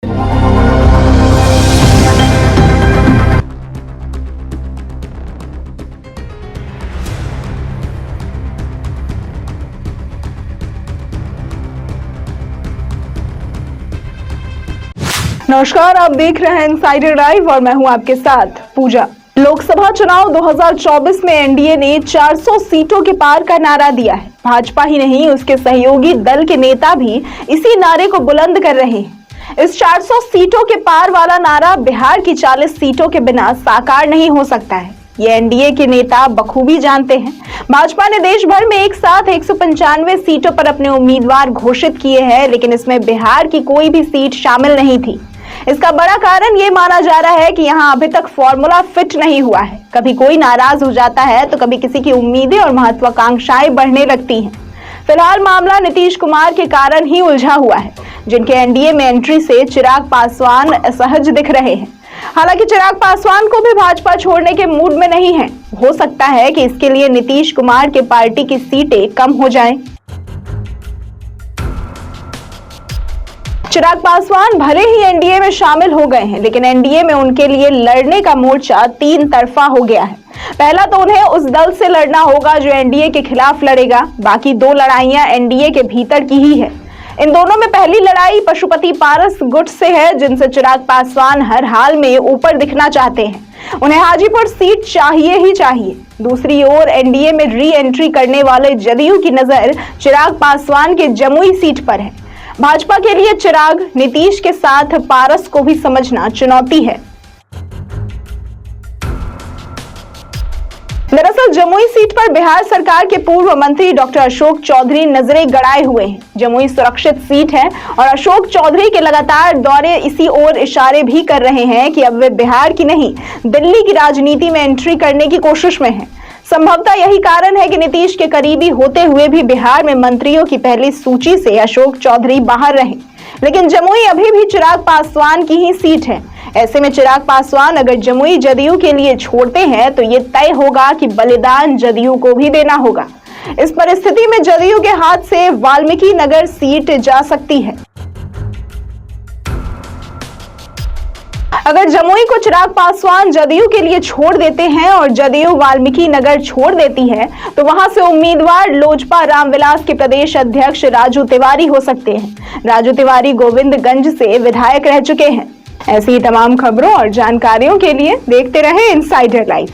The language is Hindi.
नमस्कार, आप देख रहे हैं इनसाइडर लाइव और मैं हूं आपके साथ पूजा। लोकसभा चुनाव 2024 में एनडीए ने 400 सीटों के पार का नारा दिया है। भाजपा ही नहीं, उसके सहयोगी दल के नेता भी इसी नारे को बुलंद कर रहे हैं। इस 400 सीटों के पार वाला नारा बिहार की 40 सीटों के बिना साकार नहीं हो सकता है। ये एनडीए के नेता बखूबी जानते हैं। भाजपा ने देश भर में एक साथ 195 सीटों पर अपने उम्मीदवार घोषित किए हैं, लेकिन इसमें बिहार की कोई भी सीट शामिल नहीं थी। इसका बड़ा कारण ये माना जा रहा है कि यहाँ अभी तक फॉर्मूला फिट नहीं हुआ है। कभी कोई नाराज हो जाता है तो कभी किसी की उम्मीदें और महत्वाकांक्षाएं बढ़ने लगती हैं। फिलहाल मामला नीतीश कुमार के कारण ही उलझा हुआ है, जिनके एनडीए में एंट्री से चिराग पासवान असहज दिख रहे हैं। हालांकि चिराग पासवान को भी भाजपा छोड़ने के मूड में नहीं है। हो सकता है कि इसके लिए नीतीश कुमार के पार्टी की सीटें कम हो जाएं। चिराग पासवान भले ही एनडीए में शामिल हो गए हैं, लेकिन एनडीए में उनके लिए लड़ने का मोर्चा 3 तरफा हो गया है। पहला तो उन्हें उस दल से लड़ना होगा जो एनडीए के खिलाफ लड़ेगा। बाकी 2 लड़ाइयां एनडीए के भीतर की ही है। इन दोनों में पहली लड़ाई पशुपति पारस गुट से है, जिनसे चिराग पासवान हर हाल में ऊपर दिखना चाहते हैं। उन्हें हाजीपुर सीट चाहिए ही चाहिए। दूसरी ओर एनडीए में री एंट्री करने वाले जदयू की नजर चिराग पासवान के जमुई सीट पर है। भाजपा के लिए चिराग, नीतीश के साथ पारस को भी समझना चुनौती है। दरअसल जमुई सीट पर बिहार सरकार के पूर्व मंत्री डॉक्टर अशोक चौधरी नजरें गड़ाए हुए हैं। जमुई सुरक्षित सीट है और अशोक चौधरी के लगातार दौरे इसी ओर इशारे भी कर रहे हैं कि अब वे बिहार की नहीं, दिल्ली की राजनीति में एंट्री करने की कोशिश में हैं। संभवतः यही कारण है कि नीतीश के करीबी होते हुए भी बिहार में मंत्रियों की पहली सूची से अशोक चौधरी बाहर रहे। लेकिन जमुई अभी भी चिराग पासवान की ही सीट है। ऐसे में चिराग पासवान अगर जमुई जदयू के लिए छोड़ते हैं तो ये तय होगा कि बलिदान जदयू को भी देना होगा। इस परिस्थिति में जदयू के हाथ से वाल्मीकि नगर सीट जा सकती है। अगर जमुई को चिराग पासवान जदयू के लिए छोड़ देते हैं और जदयू वाल्मीकि नगर छोड़ देती है, तो वहां से उम्मीदवार लोजपा रामविलास के प्रदेश अध्यक्ष राजू तिवारी हो सकते हैं। राजू तिवारी गोविंदगंज से विधायक रह चुके हैं। ऐसी ही तमाम खबरों और जानकारियों के लिए देखते रहें इनसाइडर लाइव।